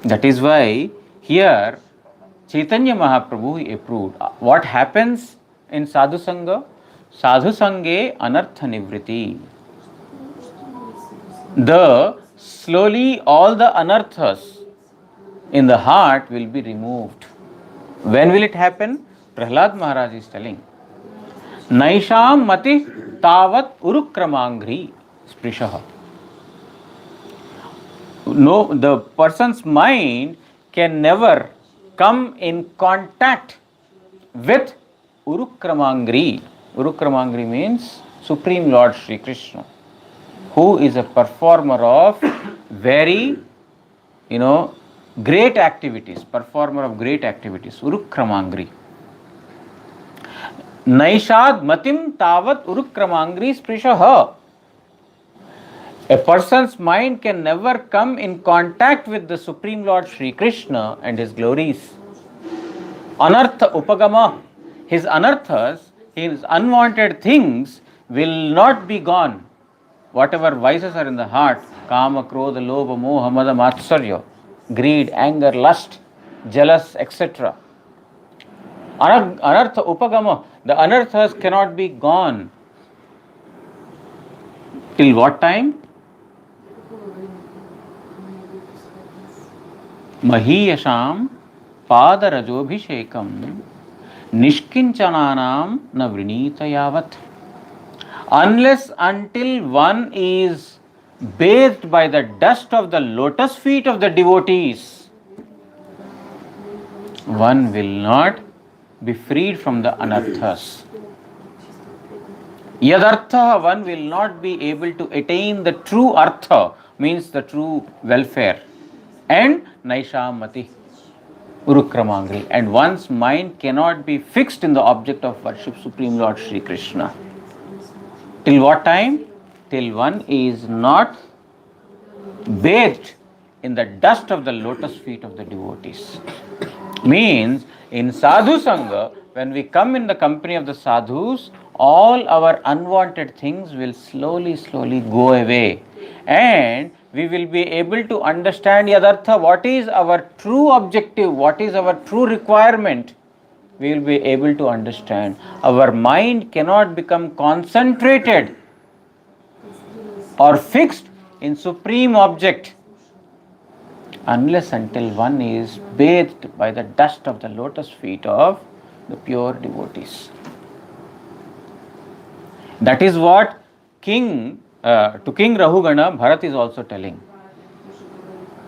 That is why here Chaitanya Mahaprabhu approved. What happens in Sadhu Sangha? Sadhu Sange Anartha Nivriti. Slowly all the anarthas in the heart will be removed. When will it happen? Prahlad Maharaj is telling. Naisham mati tavat urukramangri sprishaha. No, the person's mind can never come in contact with Urukramangri. Urukramangri means Supreme Lord Sri Krishna, who is a performer of very, great activities, performer of great activities, Urukramangri. Naishad matim tavat Urukramangri sprishaha. A person's mind can never come in contact with the Supreme Lord Sri Krishna and his glories. Anartha upagama, his anarthas, his unwanted things will not be gone. Whatever vices are in the heart, kama, krodha, lobha, moha, mada, matsarya, greed, anger, lust, jealous, etc. Anartha upagama, the anarthas cannot be gone. Till what time? Mahiyasham padarajobhishekam nishkinchananam na vrinita yavat. Unless until one is bathed by the dust of the lotus feet of the devotees, one will not be freed from the anarthas. Yadartha, one will not be able to attain the true artha, means the true welfare. And Naishamati, Urukramangri. And one's mind cannot be fixed in the object of worship, Supreme Lord Sri Krishna. Till what time? Till one is not bathed in the dust of the lotus feet of the devotees. Means, in Sadhu Sangha, when we come in the company of the sadhus, all our unwanted things will slowly go away. And we will be able to understand Yadartha, what is our true objective, what is our true requirement. We will be able to understand. Our mind cannot become concentrated or fixed in supreme object unless until one is bathed by the dust of the lotus feet of the pure devotees. That is what to King Rahugana, Bharat is also telling.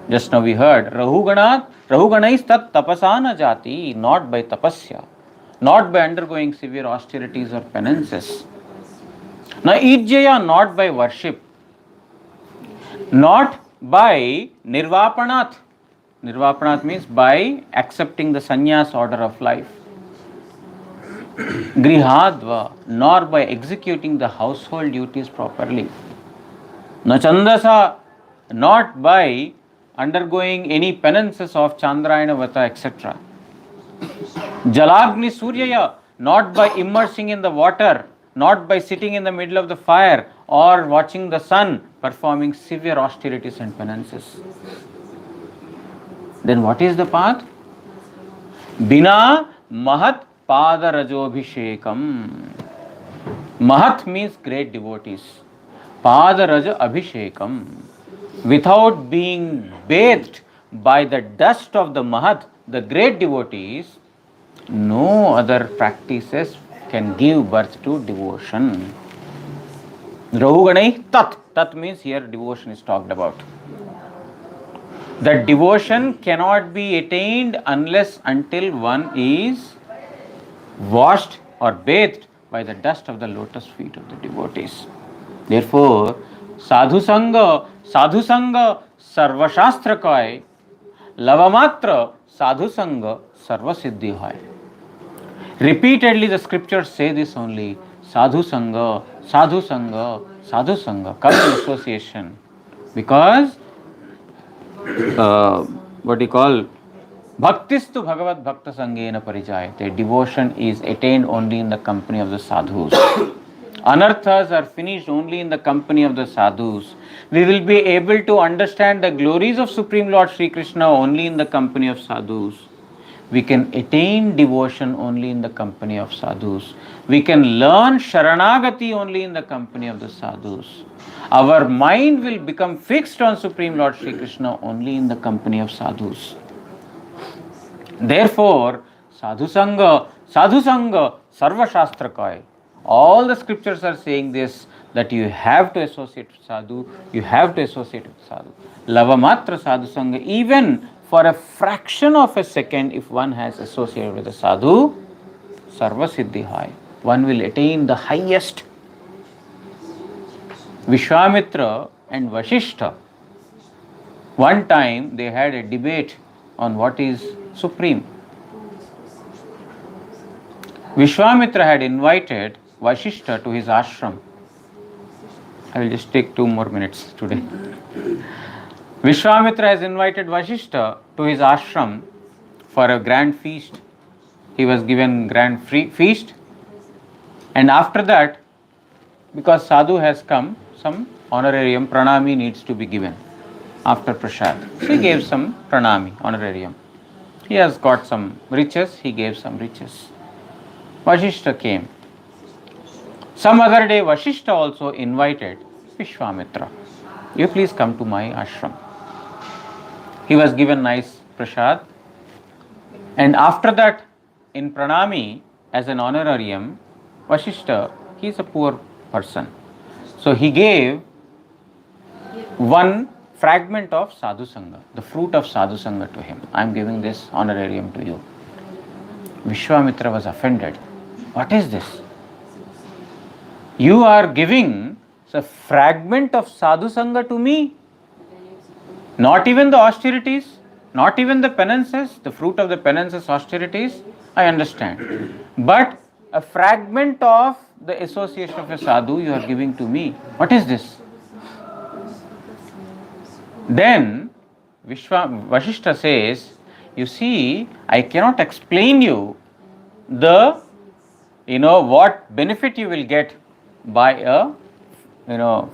Just now we heard, Rahuganais tat tapasana jati, not by tapasya, not by undergoing severe austerities or penances. Na ijjaya, not by worship, not by nirvapanat. Nirvapanat means by accepting the sannyas order of life. Grihadva, nor by executing the household duties properly. Na chandasa, not by undergoing any penances of Chandrayana Vata, etc. Jalagni Suryaya, not by immersing in the water, not by sitting in the middle of the fire or watching the sun, performing severe austerities and penances. Then what is the path? Bina Mahat Padarajobhishekam. Mahat means great devotees. Padaraja Abhishekam. Without being bathed by the dust of the Mahat, the great devotees, no other practices can give birth to devotion. Rahuganai tat. Tat means here devotion is talked about. That devotion cannot be attained unless until one is washed or bathed by the dust of the lotus feet of the devotees. Therefore, Sadhu Sangha, Sarva Shastra Kai, Lavamatra sadhu sanga sarva siddhi hoy. Repeatedly the scriptures say this only. Sadhu sanga, sadhu sanga, sadhu sanga. Come in association. Because what you call bhaktistu bhagavad bhakta sangena parijayate. Devotion is attained only in the company of the sadhus. Anarthas are finished only in the company of the sadhus. We will be able to understand the glories of Supreme Lord Sri Krishna only in the company of sadhus. We can attain devotion only in the company of sadhus. We can learn Sharanagati only in the company of the sadhus. Our mind will become fixed on Supreme Lord Sri Krishna only in the company of sadhus. Therefore, sadhu sanga, sarva shastra kai. All the scriptures are saying this, that you have to associate with sadhu, you have to associate with sadhu. Lavamatra sadhu sanga, even for a fraction of a second, if one has associated with a sadhu, sarva siddhi hai. One will attain the highest. Vishwamitra and Vashishta, one time they had a debate on what is supreme. Vishwamitra had invited Vashishta to his ashram. I will just take 2 more minutes today. Vishwamitra has invited Vashishta to his ashram for a grand feast. He was given grand feast, and after that, because sadhu has come, some honorarium, pranami needs to be given after prasad. So he gave some pranami, honorarium. He has got some riches, he gave some riches. Vashishta came. Some other day, Vashishta also invited Vishwamitra. You please come to my ashram. He was given nice prasad. And after that, in pranami, as an honorarium, Vashishta, he is a poor person. So he gave one fragment of sadhu sangha, the fruit of sadhu sangha to him. I am giving this honorarium to you. Vishwamitra was offended. What is this? You are giving a fragment of sadhu sangha to me? Not even the austerities, not even the penances, the fruit of the penances, austerities, I understand. But a fragment of the association of a sadhu you are giving to me. What is this? Then Vashishta says, you see, I cannot explain you the, what benefit you will get by a,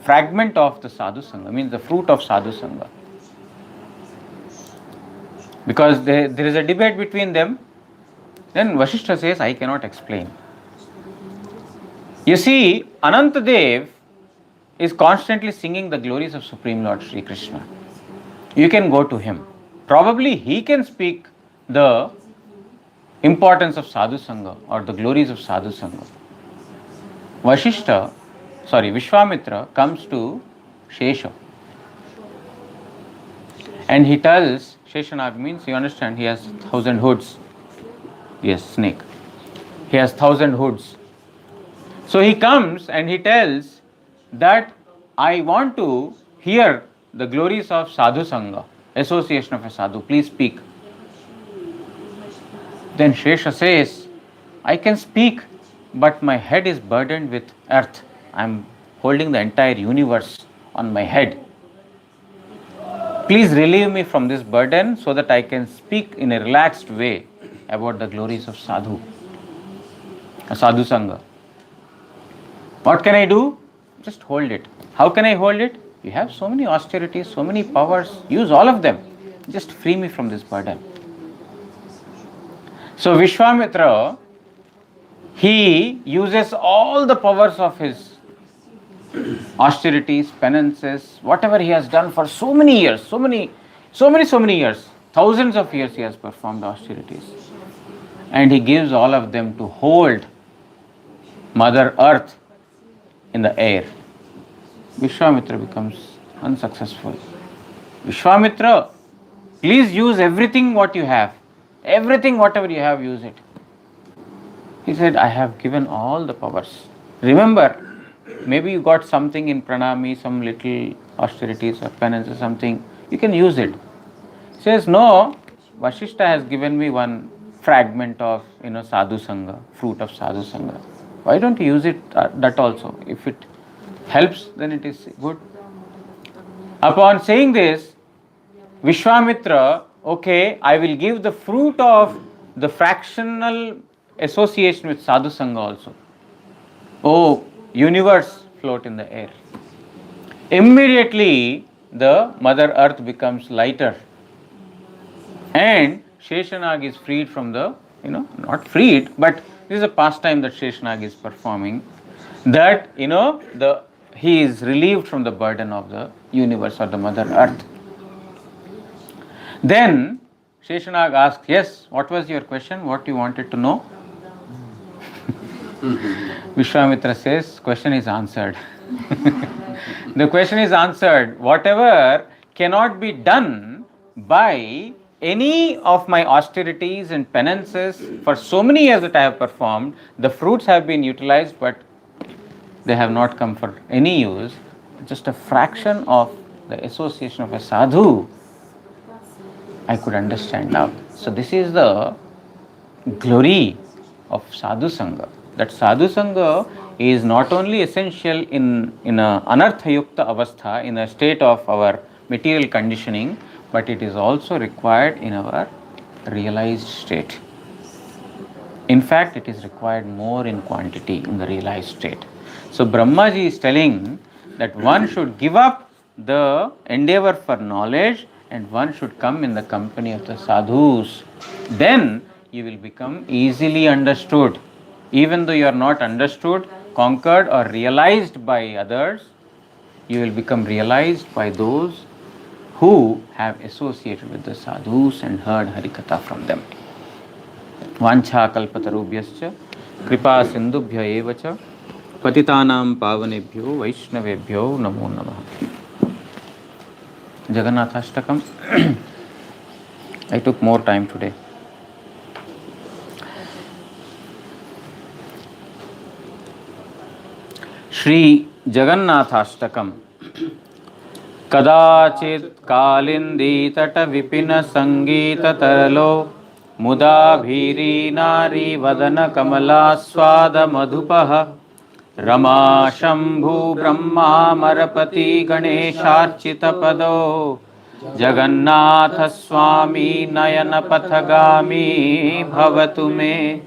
fragment of the sadhu sangha, means the fruit of sadhu sangha. Because there is a debate between them. Then Vashishta says, I cannot explain. You see, Anantadev is constantly singing the glories of Supreme Lord Sri Krishna. You can go to him. Probably he can speak the importance of sadhu sangha or the glories of sadhu sangha. Vishwamitra comes to Shesha. And he tells, Sheshanag means, you understand, he has 1,000 hoods. Yes, snake. He has 1,000 hoods. So he comes and he tells that I want to hear the glories of sadhu sangha, association of a sadhu. Please speak. Then Shesha says, I can speak, but my head is burdened with earth. I am holding the entire universe on my head. Please relieve me from this burden so that I can speak in a relaxed way about the glories of sadhu sangha. What can I do? Just hold it. How can I hold it? You have so many austerities, so many powers. Use all of them. Just free me from this burden. So Vishwamitra, he uses all the powers of his austerities, penances, whatever he has done for so many years, so many years, thousands of years he has performed austerities. And he gives all of them to hold Mother Earth in the air. Vishwamitra becomes unsuccessful. Vishwamitra, please use everything what you have. Everything, whatever you have, use it. He said, I have given all the powers. Remember, maybe you got something in pranami, some little austerities or penance or something. You can use it. Says, no, Vashishta has given me one fragment of, sadhu sangha, fruit of sadhu sangha. Why don't you use it, that also? If it helps, then it is good. Upon saying this, Vishwamitra, okay, I will give the fruit of the fractional association with sadhu sangha also. Oh, universe float in the air. Immediately, the Mother Earth becomes lighter. And Sheshanag is freed from the, not freed, but this is a pastime that Sheshanag is performing. That, he is relieved from the burden of the universe or the Mother Earth. Then Sheshanag asks, yes, what was your question? What you wanted to know? Vishwamitra says, question is answered. The question is answered. Whatever cannot be done by any of my austerities and penances for so many years that I have performed, the fruits have been utilized, but they have not come for any use. Just a fraction of the association of a sadhu, I could understand now. So this is the glory of sadhu sangha. That sadhu sangha is not only essential in a anartha yukta avastha, in a state of our material conditioning, but it is also required in our realized state. In fact, it is required more in quantity in the realized state. So Brahmaji is telling that one should give up the endeavor for knowledge and one should come in the company of the sadhus. Then you will become easily understood. Even though you are not understood, conquered or realized by others, you will become realized by those who have associated with the sadhus and heard Harikatha from them. Vancha kalpatarubhyascha kripa sindubhya evacha patitanam pavanebhyo vaishnavebhyo namo namaha. Jagannathashtakam. I took more time today. Shri Jagannathashtakam. Kadachit kalindi tata vipina sangita taralo muda bhiri nari vadana kamala swada madhupaha Rama Shambhu Brahma Marapati Ganesharchita Pado Jagannatha Swami Nayana Pathagami Bhavatu Me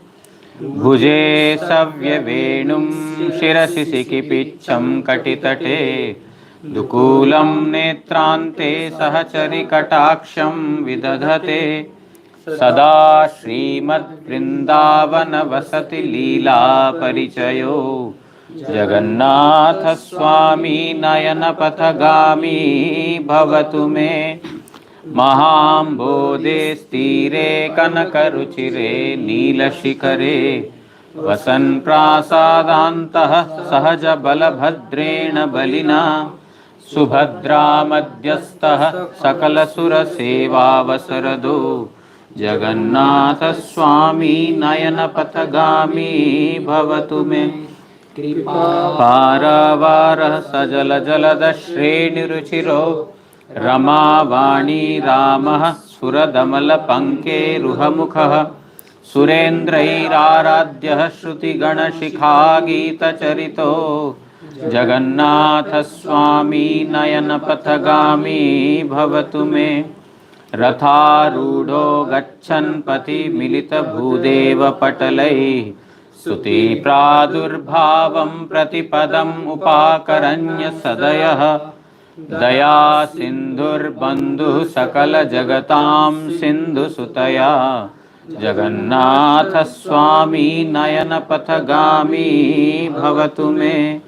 Bhuje Savya Venum Shirasi Sikipicham Katitate Dukulam Netrante Sahachari Kataksham Vidadhate Sada Srimad Vrindavana Vasati Leela Parichayo Jagannatha Swami Nayana Pathagami Bhavatu Me Mahambode Stire Kanakaruchire Neela Shikare Vasan Prasadantah Sahaja Balabhadrena Balina Subhadra Madhyastah Sakala Sura Seva Vasarado Jagannatha Swami Nayana Pathagami Bhavatu Me Paravara Sajala Jalada Shreni Ruchiro Rama Vani Ramah Suradamala Panke Ruhamukha Surendrairaradhyah Shruti Gana Shikha Gita Charito Jagannatha Swami Nayana Pathagami Bhavatu Me Ratharudho Gachan Pati Milita Bhudeva Patalai Suti Pradurbhavam Pratipadam Upakaranya Sadayah Daya Sindhur Bandhu Sakala Jagatam Sindhu Sutaya Jagannatha Swami Nayana Pathagami Bhavatu Me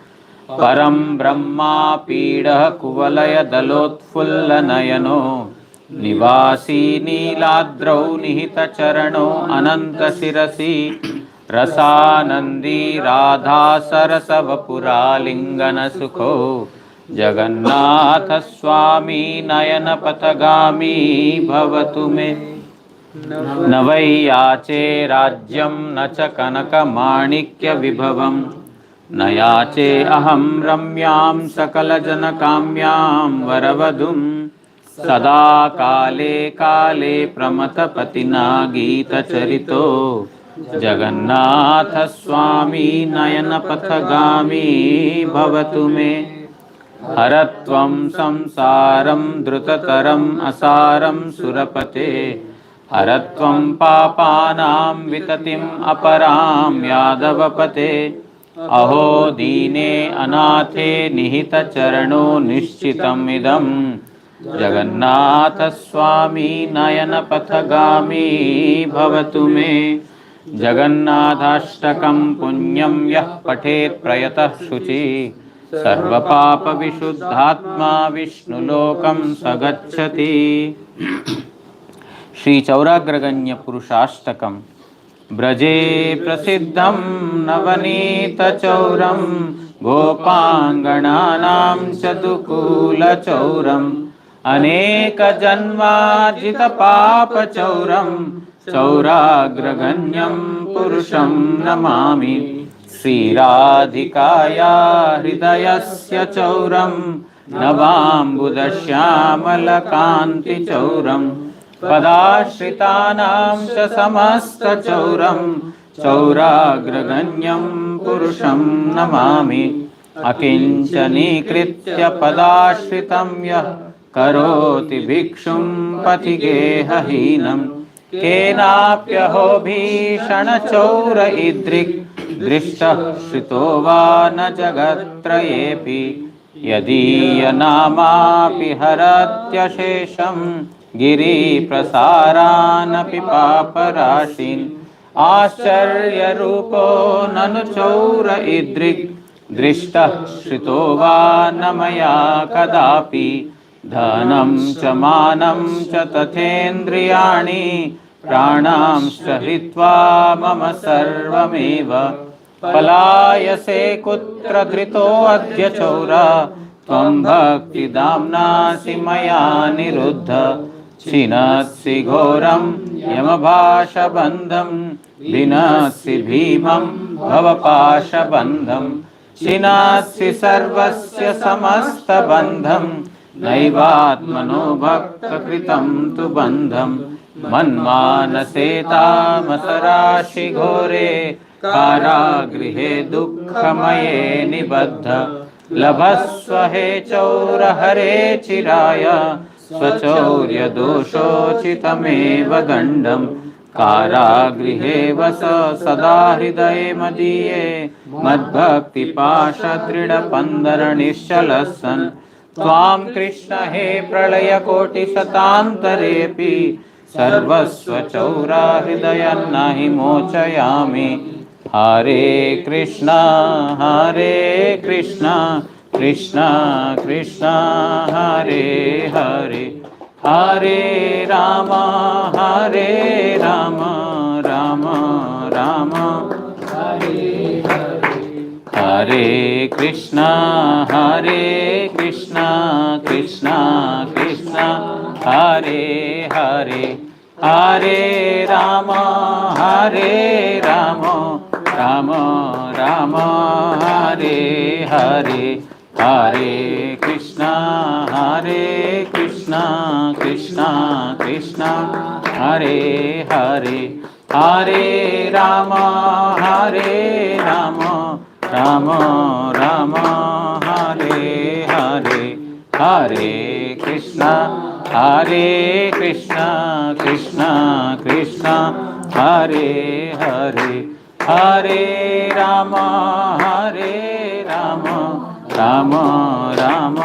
Param Brahma Pida Kuvalaya Dalotfulla Nayano Nivasi Niladrau Nihita Charano Ananta Sirasi Rasanandi Radha Sarasavapura Lingana Sukho Jagannatha Swami Nayana Pathagami Bhavatu Me Navaiyache Rajyam Nacha Kanaka Manikya Vibhavam Nayache Aham Ramyam Sakala Janakamyam Varavadum सदा काले काले प्रमथपतिना गीतचरितो जगन्नाथ स्वामी नयनपथगामी भवतु मे। हरत्वं संसारं द्रुततरम् असारं सुरपते, हरत्वं पापानां विततिम् अपरां यादवपते। अहो दीने अनाथे निहितचरणो निश्चितम् इदम्, जगन्नाथ स्वामी नयनपथगामी भवतु मे। जगन्नाथाष्टकं पुण्यं यः पठेत् प्रयतः शुचि, सर्वपापविशुद्धात्मा विष्णुलोकं स गच्छति। श्री चौराग्रगण्य पुरुषाष्टकम। ब्रजे प्रसिद्धं नवनीतचौरं, गोपाङ्गणानां चतुकूलचौरम्, अनेकजन्मार्जितपापचौरं, चौराग्रगण्यं पुरुषं नमामि। श्रीराधिकाया हृदयस्य चौरं, नवाम्बुदश्यामलकान्तिचौरं, पदाश्रितानां च समस्तचौरं, चौराग्रगण्यं पुरुषं नमामि। अकिञ्चनीकृत्य पदाश्रितं यः, करोति भिक्षुं पथिगेहहीनं, केनाप्यहो भीषणचौर ईदृक्, दृष्टः श्रितो वा न जगत्त्रयेऽपि। यदीयनामापि हरत्यशेषं, गिरिप्रसारानपि पापराशीन्, आश्चर्यरूपो ननु चौर ईदृक्, दृष्टः श्रितो वा न मया कदापि। धनं च मानं च तथेन्द्रियाणि, प्राणांश्च हृत्वा मम सर्वमेव। पलायसे कुत्र धृतोऽद्य चौर, त्वं भक्तिदाम्नासि मया निरुद्ध। छिनत्सि घोरं यमभाषबन्धं, भिनत्सि भीमं भवपाशबन्धं, छिनत्सि सर्वस्य समस्तबन्धं, नैवात्मनो भक्तकृतं तु बन्धं। मन्मानसे तामसराशि घोरे, कारागृहे दुःखमये निबद्ध। लभस्व हे चौर हरे चिराय, स्वचौर्यदोषोचितमेव गण्डम्। कारागृहे वस सदा हृदये मदीये, मद्भक्तिपाशदृढपन्दरनिश्चलः त्वां कृष्ण हे प्रलयकोटिशतान्तरेऽपि, सर्वस्वचौरा हृदयं नहि मोचयामि। हरे कृष्ण कृष्ण कृष्ण हरे हरे, हरे राम राम राम हरे हरे। हरे कृष्ण कृष्ण कृष्ण हरे हरे, हरे राम राम राम हरे हरे। हरे कृष्ण कृष्ण कृष्ण हरे हरे, हरे राम राम राम हरे हरे। हरे कृष्ण कृष्ण कृष्ण हरे हरे, हरे राम राम राम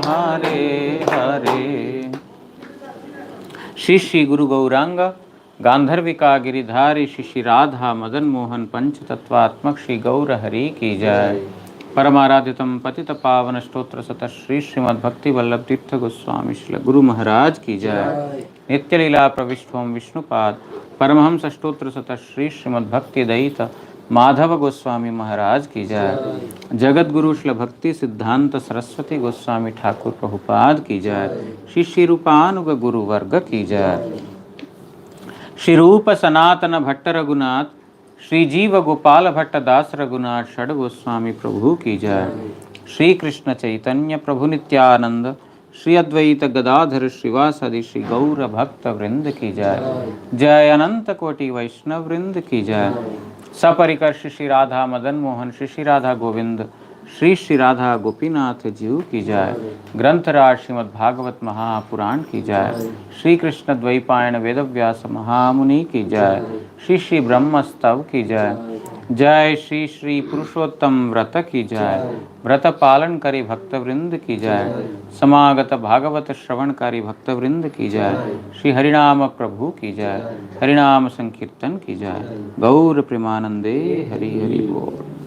हरे हरे। श्री श्री गुरु गौरांग गांधर्विका गिरिधारी श्री श्री राधा मदन मोहन पंच तत्वात्मक श्री गौर हरि की जय। परमाराधितम पतित पावन स्तोत्र सत श्री श्रीमद् भक्ति वल्लभ तीर्थ गोस्वामी श्री गुरु महाराज की जय। नित्य लीला प्रविष्टोम विष्णुपाद परमहंस स्तोत्र सत श्री श्रीमद् भक्ति दयित माधव गोस्वामी महाराज की जय। जगत गुरु श्री भक्ति सिद्धांत सरस्वती गोस्वामी ठाकुर प्रभुपाद की जय। श्री श्री रूपानुग गुरु वर्ग की जय। श्री रूप सनातन भट्ट रघुनाथ, श्री जीव गोपाल भट्ट दास रघुनाथ षड गोस्वामी प्रभु की जय। श्री कृष्ण चैतन्य प्रभु नित्यानंद, श्री अद्वैत गदाधर श्रीवासादि श्री गौर भक्त वृंद की जय। जय अनंत कोटि वैष्णव वृंद की जय। सपरिकर श्री श्री राधा मदन मोहन श्री श्री राधा गोविंद श्री श्री राधा गोपीनाथ जीव की जय। ग्रंथराज श्रीमद् भागवत महापुराण की जय। श्री कृष्ण द्वैपायन वेदव्यास महामुनि की जय। श्री श्री ब्रह्मस्तव की जय। जय श्री श्री पुरुषोत्तम व्रत की जय। व्रत पालन करी भक्त वृंद की जय। समागत भागवत श्रवणकारी भक्त वृंद की जय। श्री हरिनाम प्रभु की जय। हरिनाम संकीर्तन की जय। गौर प्रेमानंदे हरि हरि बोल।